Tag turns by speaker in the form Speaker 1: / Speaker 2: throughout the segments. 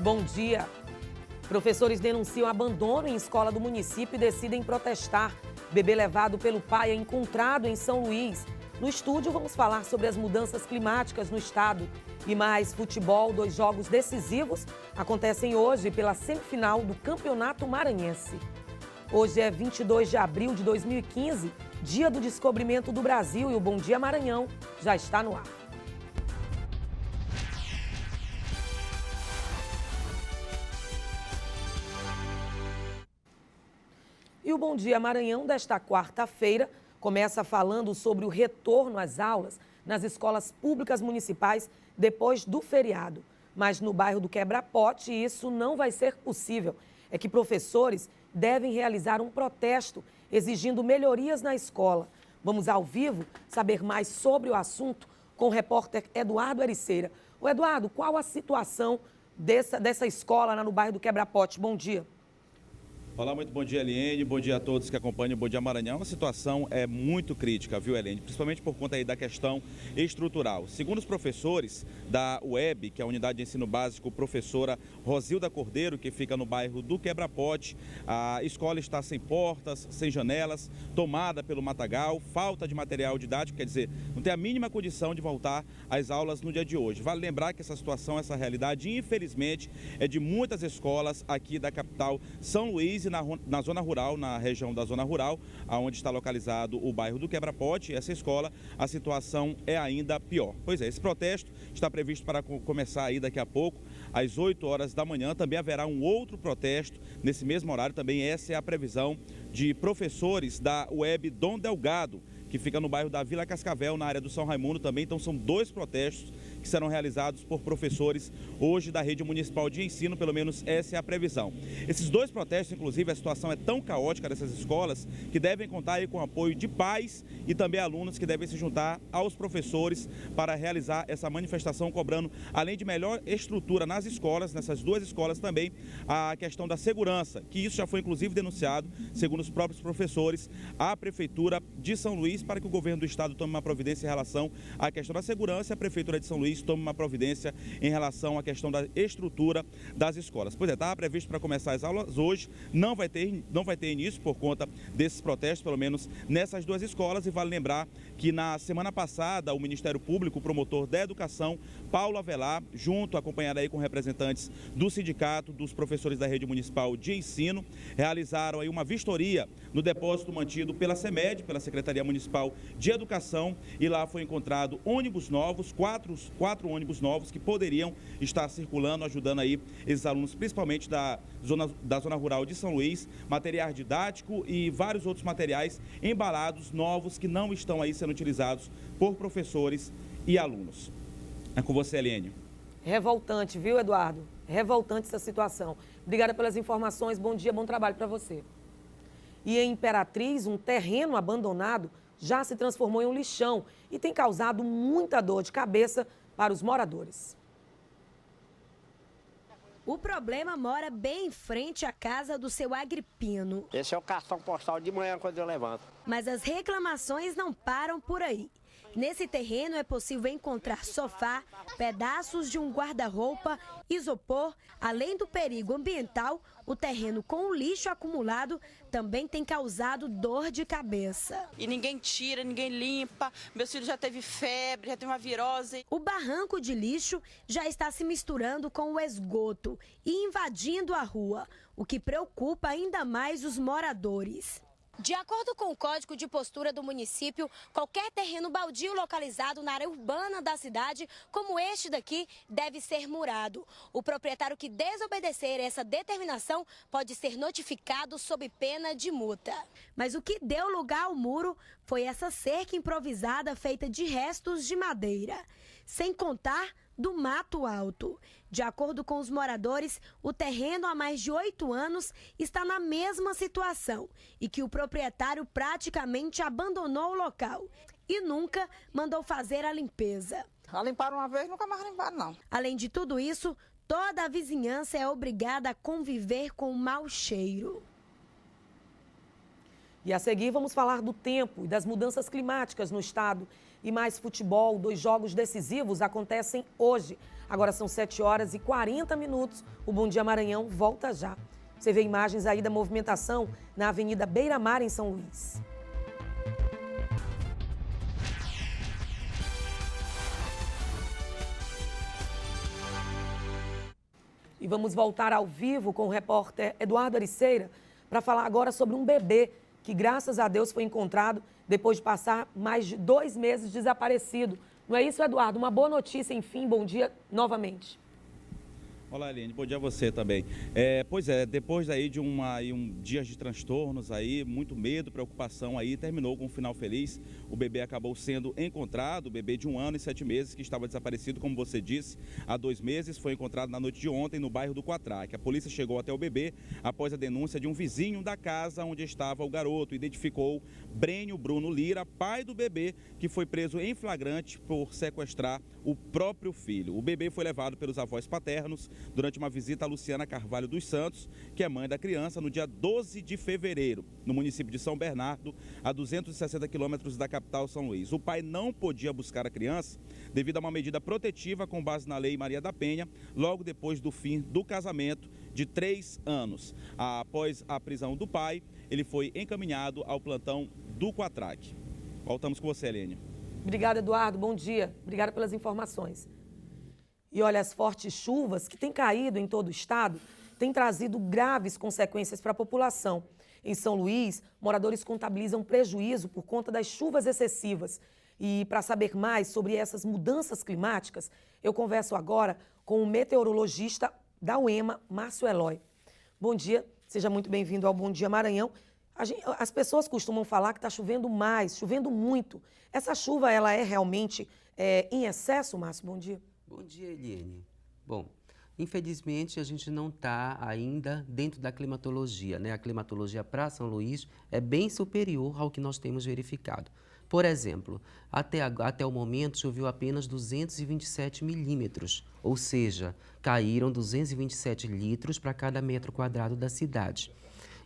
Speaker 1: Bom dia. Professores denunciam abandono em escola do município e decidem protestar. Bebê levado pelo pai é encontrado em São Luís. No estúdio, vamos falar sobre as mudanças climáticas no estado. E mais futebol, 2 jogos decisivos acontecem hoje pela semifinal do Campeonato Maranhense. Hoje é 22 de abril de 2015, dia do descobrimento do Brasil, e o Bom Dia Maranhão já está no ar. E o Bom Dia Maranhão desta quarta-feira começa falando sobre o retorno às aulas nas escolas públicas municipais depois do feriado. Mas no bairro do Quebra-Pote isso não vai ser possível. É que professores devem realizar um protesto exigindo melhorias na escola. Vamos ao vivo saber mais sobre o assunto com o repórter Eduardo Ericeira. Ô Eduardo, qual a situação dessa escola lá no bairro do Quebra-Pote? Bom dia.
Speaker 2: Olá, muito bom dia, Eliene. Bom dia a todos que acompanham o Bom Dia Maranhão. A situação é muito crítica, viu, Eliene? Principalmente por conta aí da questão estrutural. Segundo os professores da UEB, que é a Unidade de Ensino Básico, professora Rosilda Cordeiro, que fica no bairro do Quebra-Pote, a escola está sem portas, sem janelas, tomada pelo matagal, falta de material didático, quer dizer, não tem a mínima condição de voltar às aulas no dia de hoje. Vale lembrar que essa situação, essa realidade, infelizmente, é de muitas escolas aqui da capital São Luís, na zona rural, na região da zona rural, onde está localizado o bairro do Quebra-Pote, essa escola, a situação é ainda pior. Pois é, esse protesto está previsto para começar aí daqui a pouco, às 8 horas da manhã. Também haverá um outro protesto nesse mesmo horário, também essa é a previsão de professores da UEB Dom Delgado, que fica no bairro da Vila Cascavel, na área do São Raimundo também. Então são 2 protestos que serão realizados por professores hoje da rede municipal de ensino, pelo menos essa é a previsão. Esses 2 protestos, inclusive, a situação é tão caótica dessas escolas que devem contar aí com o apoio de pais e também alunos que devem se juntar aos professores para realizar essa manifestação, cobrando, além de melhor estrutura nas escolas, nessas 2 escolas também, a questão da segurança, que isso já foi inclusive denunciado, segundo os próprios professores, à Prefeitura de São Luís, para que o governo do estado tome uma providência em relação à questão da segurança e a Prefeitura de São Luís tome uma providência em relação à questão da estrutura das escolas. Pois é, estava previsto para começar as aulas hoje, não vai ter início por conta desses protestos, pelo menos nessas 2 escolas, e vale lembrar que na semana passada o Ministério Público, o promotor da Educação, Paulo Avelar, acompanhado aí com representantes do sindicato, dos professores da rede municipal de ensino, realizaram aí uma vistoria no depósito mantido pela CEMED, pela Secretaria Municipal de Educação, e lá foi encontrado ônibus novos, quatro ônibus novos que poderiam estar circulando, ajudando aí esses alunos, principalmente da zona rural de São Luís, material didático e vários outros materiais embalados novos que não estão aí sendo utilizados por professores e alunos. É com você, Eliene.
Speaker 1: Revoltante, viu, Eduardo? Revoltante essa situação. Obrigada pelas informações, bom dia, bom trabalho para você. E em Imperatriz, um terreno abandonado já se transformou em um lixão e tem causado muita dor de cabeça para os moradores.
Speaker 3: O problema mora bem em frente à casa do seu Agripino.
Speaker 4: Esse é o cartão postal de manhã quando eu levanto.
Speaker 3: Mas as reclamações não param por aí. Nesse terreno é possível encontrar sofá, pedaços de um guarda-roupa, isopor. Além do perigo ambiental, o terreno com o lixo acumulado também tem causado dor de cabeça.
Speaker 5: E ninguém tira, ninguém limpa. Meu filho já teve febre, já teve uma virose.
Speaker 3: O barranco de lixo já está se misturando com o esgoto e invadindo a rua, o que preocupa ainda mais os moradores. De acordo com o Código de Postura do município, qualquer terreno baldio localizado na área urbana da cidade, como este daqui, deve ser murado. O proprietário que desobedecer essa determinação pode ser notificado sob pena de multa. Mas o que deu lugar ao muro foi essa cerca improvisada feita de restos de madeira, sem contar do mato alto. De acordo com os moradores, o terreno há mais de 8 anos está na mesma situação e que o proprietário praticamente abandonou o local e nunca mandou fazer a limpeza.
Speaker 6: Já limparam uma vez, nunca mais limparam, não.
Speaker 3: Além de tudo isso, toda a vizinhança é obrigada a conviver com o mau cheiro.
Speaker 1: E a seguir vamos falar do tempo e das mudanças climáticas no estado. E mais futebol, 2 jogos decisivos acontecem hoje. Agora são 7h40. O Bom Dia Maranhão volta já. Você vê imagens aí da movimentação na Avenida Beira Mar, em São Luís. E vamos voltar ao vivo com o repórter Eduardo Ariceira para falar agora sobre um bebê que, graças a Deus, foi encontrado depois de passar mais de 2 meses desaparecido. Não é isso, Eduardo? Uma boa notícia, enfim. Bom dia novamente.
Speaker 2: Olá, Eliane, bom dia a você também. Pois é, depois aí de dias de transtornos aí, muito medo, preocupação aí, terminou com um final feliz. O bebê acabou sendo encontrado, o bebê de 1 ano e 7 meses, que estava desaparecido, como você disse, há 2 meses, foi encontrado na noite de ontem no bairro do Quatraque. A polícia chegou até o bebê após a denúncia de um vizinho da casa onde estava o garoto. Identificou Brênio Bruno Lira, pai do bebê, que foi preso em flagrante por sequestrar o próprio filho. O bebê foi levado pelos avós paternos durante uma visita a Luciana Carvalho dos Santos, que é mãe da criança, no dia 12 de fevereiro, no município de São Bernardo, a 260 quilômetros da capital São Luís. O pai não podia buscar a criança devido a uma medida protetiva com base na Lei Maria da Penha, logo depois do fim do casamento de 3 anos. Após a prisão do pai, ele foi encaminhado ao plantão do Quatraque. Voltamos com você, Helene.
Speaker 1: Obrigada, Eduardo. Bom dia. Obrigada pelas informações. E olha, as fortes chuvas que têm caído em todo o estado têm trazido graves consequências para a população. Em São Luís, moradores contabilizam prejuízo por conta das chuvas excessivas. E para saber mais sobre essas mudanças climáticas, eu converso agora com o meteorologista da UEMA, Márcio Eloy. Bom dia, seja muito bem-vindo ao Bom Dia Maranhão. As pessoas costumam falar que está chovendo mais, chovendo muito. Essa chuva, ela é realmente em excesso, Márcio? Bom dia.
Speaker 7: Bom dia, Eliane. Bom, infelizmente a gente não está ainda dentro da climatologia, né? A climatologia para São Luís é bem superior ao que nós temos verificado. Por exemplo, até o momento choveu apenas 227 milímetros, ou seja, caíram 227 litros para cada metro quadrado da cidade.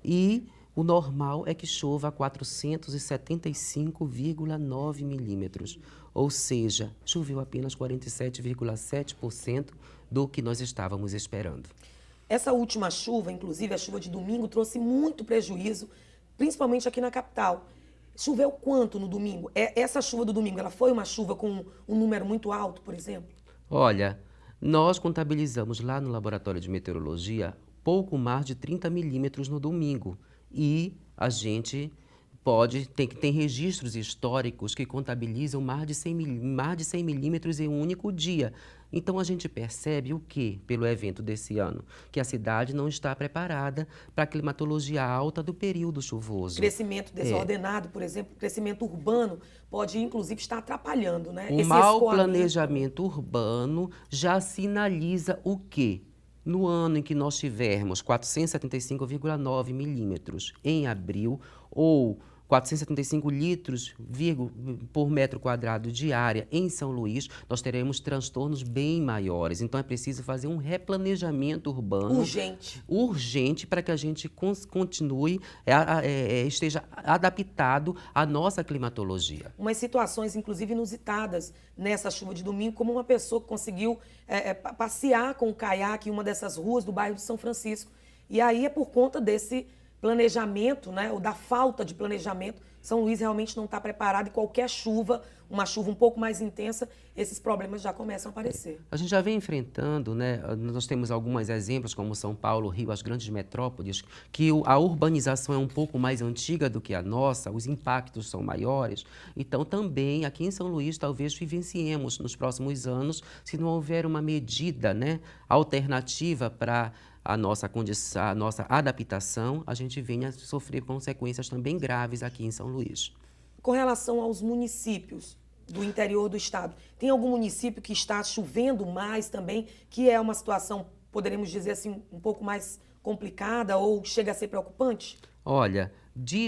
Speaker 7: E o normal é que chova 475,9 milímetros, ou seja, choveu apenas 47,7% do que nós estávamos esperando.
Speaker 1: Essa última chuva, inclusive a chuva de domingo, trouxe muito prejuízo, principalmente aqui na capital. Choveu quanto no domingo? Essa chuva do domingo, ela foi uma chuva com um número muito alto, por exemplo?
Speaker 7: Olha, nós contabilizamos lá no laboratório de meteorologia pouco mais de 30 milímetros no domingo. E a gente tem registros históricos que contabilizam mais de 100 milímetros em um único dia. Então a gente percebe o quê pelo evento desse ano? Que a cidade não está preparada para a climatologia alta do período chuvoso.
Speaker 1: Crescimento desordenado, por exemplo, crescimento urbano pode inclusive estar atrapalhando, né?
Speaker 7: O mau planejamento urbano já sinaliza o quê? No ano em que nós tivermos 475,9 milímetros em abril ou 475 litros por metro quadrado de área em São Luís, nós teremos transtornos bem maiores. Então é preciso fazer um replanejamento urbano urgente para que a gente continue, esteja adaptado à nossa climatologia.
Speaker 1: Umas situações, inclusive, inusitadas nessa chuva de domingo, como uma pessoa que conseguiu passear com o caiaque em uma dessas ruas do bairro de São Francisco. E aí é por conta desse planejamento, né, ou da falta de planejamento. São Luís realmente não está preparado e qualquer chuva, uma chuva um pouco mais intensa, esses problemas já começam a aparecer.
Speaker 7: A gente já vem enfrentando, né, nós temos alguns exemplos como São Paulo, Rio, as grandes metrópoles, que a urbanização é um pouco mais antiga do que a nossa, os impactos são maiores. Então também aqui em São Luís talvez vivenciemos nos próximos anos, se não houver uma medida, né, alternativa para a nossa condição, a nossa adaptação, a gente venha sofrer consequências também graves aqui em São Luís.
Speaker 1: Com relação aos municípios do interior do estado, tem algum município que está chovendo mais também, que é uma situação, poderemos dizer assim, um pouco mais complicada ou chega a ser preocupante?
Speaker 7: Olha,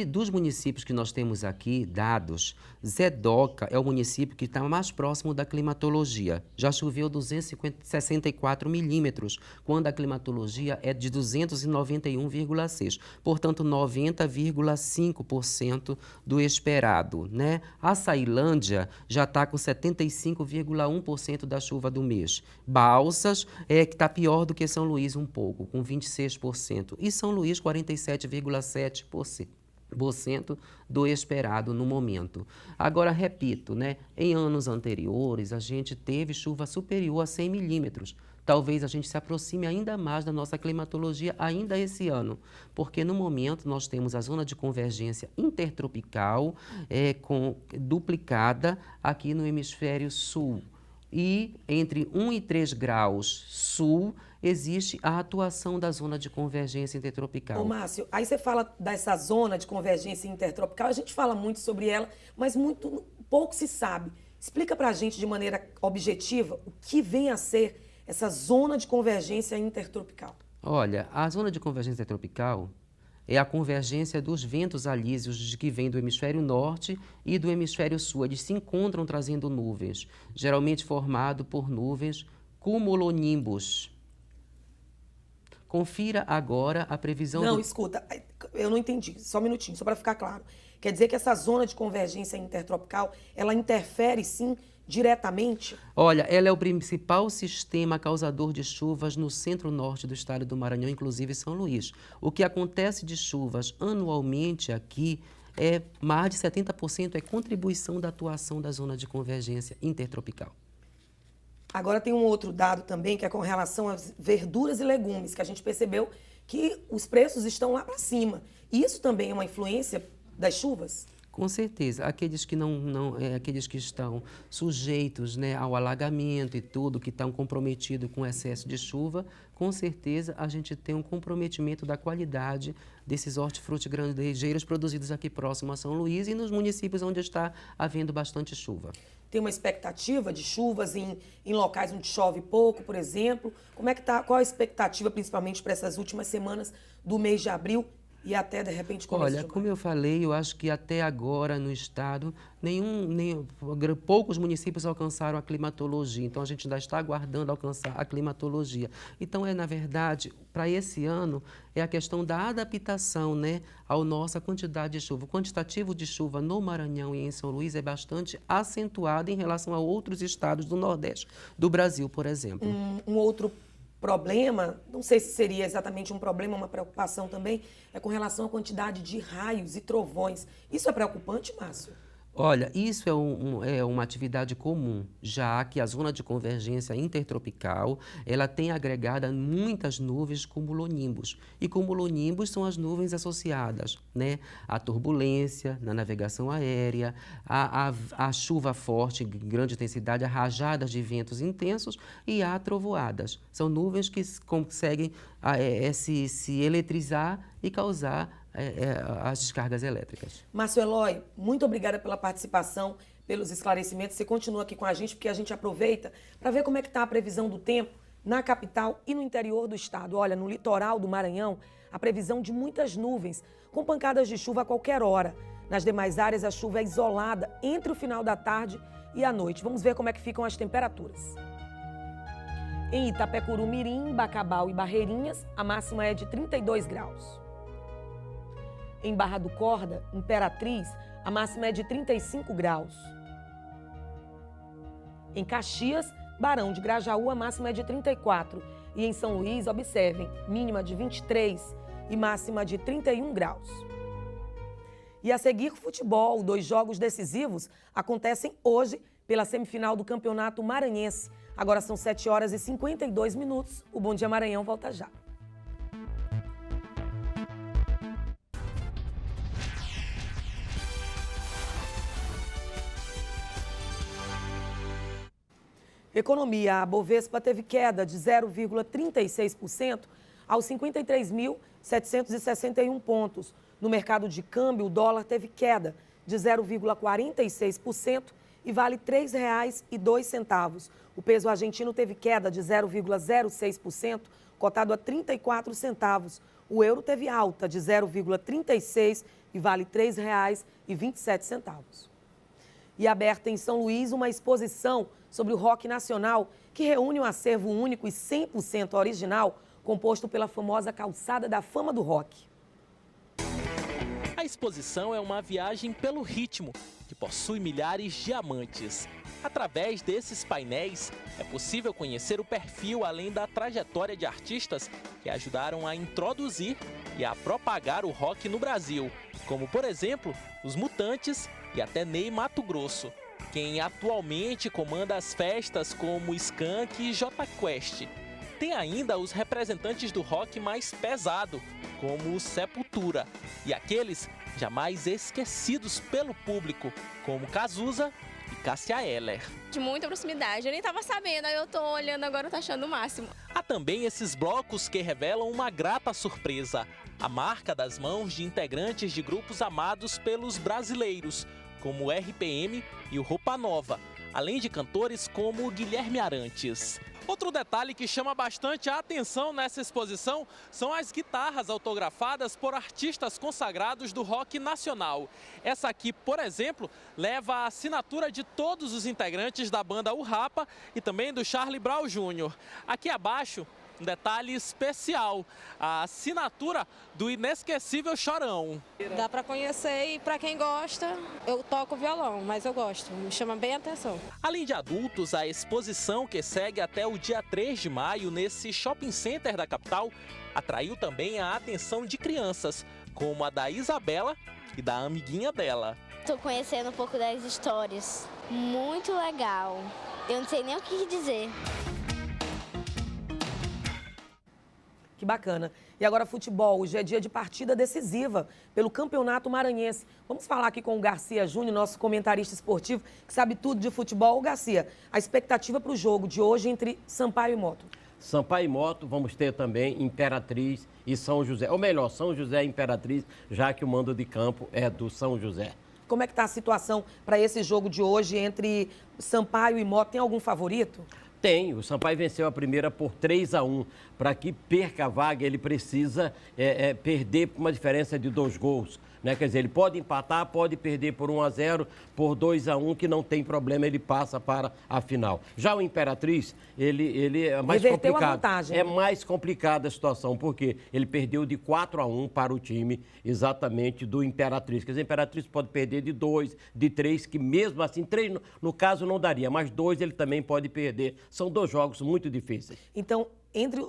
Speaker 7: Dos municípios que nós temos aqui, dados, Zedoca é o município que está mais próximo da climatologia. Já choveu 264 milímetros, quando a climatologia é de 291,6. Portanto, 90,5% do esperado, né? A Açailândia já está com 75,1% da chuva do mês. Balsas que está pior do que São Luís um pouco, com 26%. E São Luís, 47,7%. Do esperado no momento. Agora, repito, né? Em anos anteriores, a gente teve chuva superior a 100 milímetros. Talvez a gente se aproxime ainda mais da nossa climatologia ainda esse ano, porque no momento nós temos a zona de convergência intertropical duplicada aqui no hemisfério sul. E entre 1 e 3 graus sul, existe a atuação da zona de convergência intertropical.
Speaker 1: Ô, Márcio, aí você fala dessa zona de convergência intertropical, a gente fala muito sobre ela, mas muito pouco se sabe. Explica pra gente de maneira objetiva o que vem a ser essa zona de convergência intertropical.
Speaker 7: Olha, a zona de convergência intertropical é a convergência dos ventos alísios que vêm do hemisfério norte e do hemisfério sul. Eles se encontram trazendo nuvens, geralmente formado por nuvens cumulonimbus. Confira agora a previsão...
Speaker 1: Não, escuta, eu não entendi, só um minutinho, só para ficar claro. Quer dizer que essa zona de convergência intertropical, ela interfere, sim, diretamente?
Speaker 7: Olha, ela é o principal sistema causador de chuvas no centro-norte do estado do Maranhão, inclusive São Luís. O que acontece de chuvas anualmente aqui mais de 70% é contribuição da atuação da zona de convergência intertropical.
Speaker 1: Agora tem um outro dado também, que é com relação às verduras e legumes, que a gente percebeu que os preços estão lá para cima. Isso também é uma influência das chuvas?
Speaker 7: Com certeza. Aqueles que aqueles que estão sujeitos, né, ao alagamento e tudo, que estão comprometidos com excesso de chuva, com certeza a gente tem um comprometimento da qualidade desses hortifruti grangeiros produzidos aqui próximo a São Luís e nos municípios onde está havendo bastante chuva.
Speaker 1: Tem uma expectativa de chuvas em locais onde chove pouco, por exemplo? Como é que tá? Qual a expectativa, principalmente para essas últimas semanas do mês de abril e até, de repente, começo de maio?
Speaker 7: Como eu falei, eu acho que até agora no estado, poucos municípios alcançaram a climatologia. Então, a gente ainda está aguardando alcançar a climatologia. Então, na verdade, para esse ano, é a questão da adaptação, né, à nossa quantidade de chuva. O quantitativo de chuva no Maranhão e em São Luís é bastante acentuado em relação a outros estados do Nordeste do Brasil, por exemplo.
Speaker 1: Um outro problema, não sei se seria exatamente um problema, uma preocupação também, é com relação à quantidade de raios e trovões. Isso é preocupante, Márcio?
Speaker 7: Olha, isso é uma atividade comum, já que a zona de convergência intertropical, ela tem agregada muitas nuvens cumulonimbus. E cumulonimbus são as nuvens associadas, né, à turbulência, na navegação aérea, à chuva forte, grande intensidade, a rajadas de ventos intensos e a trovoadas. São nuvens que conseguem se eletrizar e causar as descargas elétricas.
Speaker 1: Márcio Eloy, muito obrigada pela participação, pelos esclarecimentos. Você continua aqui com a gente, porque a gente aproveita para ver como é que está a previsão do tempo na capital e no interior do estado. Olha, no litoral do Maranhão, a previsão de muitas nuvens, com pancadas de chuva a qualquer hora. Nas demais áreas, a chuva é isolada entre o final da tarde e a noite. Vamos ver como é que ficam as temperaturas. Em Itapecuru, Mirim, Bacabal e Barreirinhas, a máxima é de 32 graus. Em Barra do Corda, Imperatriz, a máxima é de 35 graus. Em Caxias, Barão de Grajaú, a máxima é de 34. E em São Luís, observem, mínima de 23 e máxima de 31 graus. E a seguir, futebol. 2 jogos decisivos acontecem hoje pela semifinal do Campeonato Maranhense. Agora são 7h52. O Bom Dia Maranhão volta já. Economia. A Bovespa teve queda de 0,36% aos 53.761 pontos. No mercado de câmbio, o dólar teve queda de 0,46% e vale R$ 3,02. O peso argentino teve queda de 0,06%, cotado a 34 centavos. o euro teve alta de 0,36 e vale R$ 3,27. E aberta em São Luís uma exposição sobre o rock nacional que reúne um acervo único e 100% original composto pela famosa Calçada da Fama do Rock.
Speaker 8: A exposição é uma viagem pelo ritmo, que possui milhares de amantes. Através desses painéis, é possível conhecer o perfil além da trajetória de artistas que ajudaram a introduzir e a propagar o rock no Brasil, como, por exemplo, os Mutantes e até Ney Matogrosso, quem atualmente comanda as festas como Skank e Jota Quest. Tem ainda os representantes do rock mais pesado, como o Sepultura, e aqueles jamais esquecidos pelo público, como Cazuza e Cássia Eller.
Speaker 9: De muita proximidade, eu nem estava sabendo, aí eu tô olhando agora, eu tô achando o máximo.
Speaker 8: Há também esses blocos que revelam uma grata surpresa, a marca das mãos de integrantes de grupos amados pelos brasileiros, como o RPM e o Roupa Nova, além de cantores como o Guilherme Arantes. Outro detalhe que chama bastante a atenção nessa exposição são as guitarras autografadas por artistas consagrados do rock nacional. Essa aqui, por exemplo, leva a assinatura de todos os integrantes da banda O Rapa e também do Charlie Brown Jr. Aqui abaixo, um detalhe especial, a assinatura do inesquecível Chorão.
Speaker 10: Dá para conhecer e para quem gosta, eu toco violão, mas eu gosto, me chama bem a atenção.
Speaker 8: Além de adultos, a exposição que segue até o dia 3 de maio nesse shopping center da capital atraiu também a atenção de crianças, como a da Isabela e da amiguinha dela.
Speaker 11: Estou conhecendo um pouco das histórias, muito legal, eu não sei nem o que dizer.
Speaker 1: Que bacana. E agora futebol, hoje é dia de partida decisiva pelo Campeonato Maranhense. Vamos falar aqui com o Garcia Júnior, nosso comentarista esportivo, que sabe tudo de futebol. Garcia, a expectativa para o jogo de hoje entre Sampaio e Moto?
Speaker 12: Sampaio e Moto, vamos ter também Imperatriz e São José. Ou melhor, São José e Imperatriz, já que o mando de campo é do São José.
Speaker 1: Como é que está a situação para esse jogo de hoje entre Sampaio e Moto? Tem algum favorito?
Speaker 12: Tem, o Sampaio venceu a primeira por 3-1. Para que perca a vaga, ele precisa perder por uma diferença de 2 gols. Né? Quer dizer, ele pode empatar, pode perder por 1-0, por 2-1, que não tem problema, ele passa para a final. Já o Imperatriz, ele é mais
Speaker 1: reverteu
Speaker 12: complicado.
Speaker 1: A vantagem.
Speaker 12: É mais complicada a situação, porque ele perdeu de 4-1 para o time exatamente do Imperatriz. Quer dizer, o Imperatriz pode perder de 2, de 3, que mesmo assim, 3 no caso não daria, mas 2 ele também pode perder. São 2 jogos muito difíceis.
Speaker 1: Então,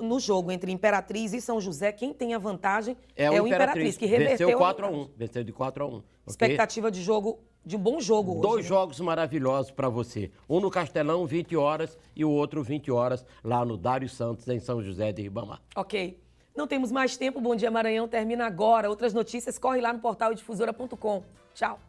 Speaker 1: no jogo entre Imperatriz e São José, quem tem a vantagem é o Imperatriz, que reverteu
Speaker 12: venceu 4-1, venceu de 4-1.
Speaker 1: Expectativa de jogo, de um bom jogo hoje.
Speaker 12: 2 jogos maravilhosos para você. Um no Castelão, 20 horas, e o outro 20 horas lá no Dário Santos, em São José de Ribamar.
Speaker 1: Ok. Não temos mais tempo. Bom Dia Maranhão termina agora. Outras notícias, corre lá no portal edifusora.com. Tchau.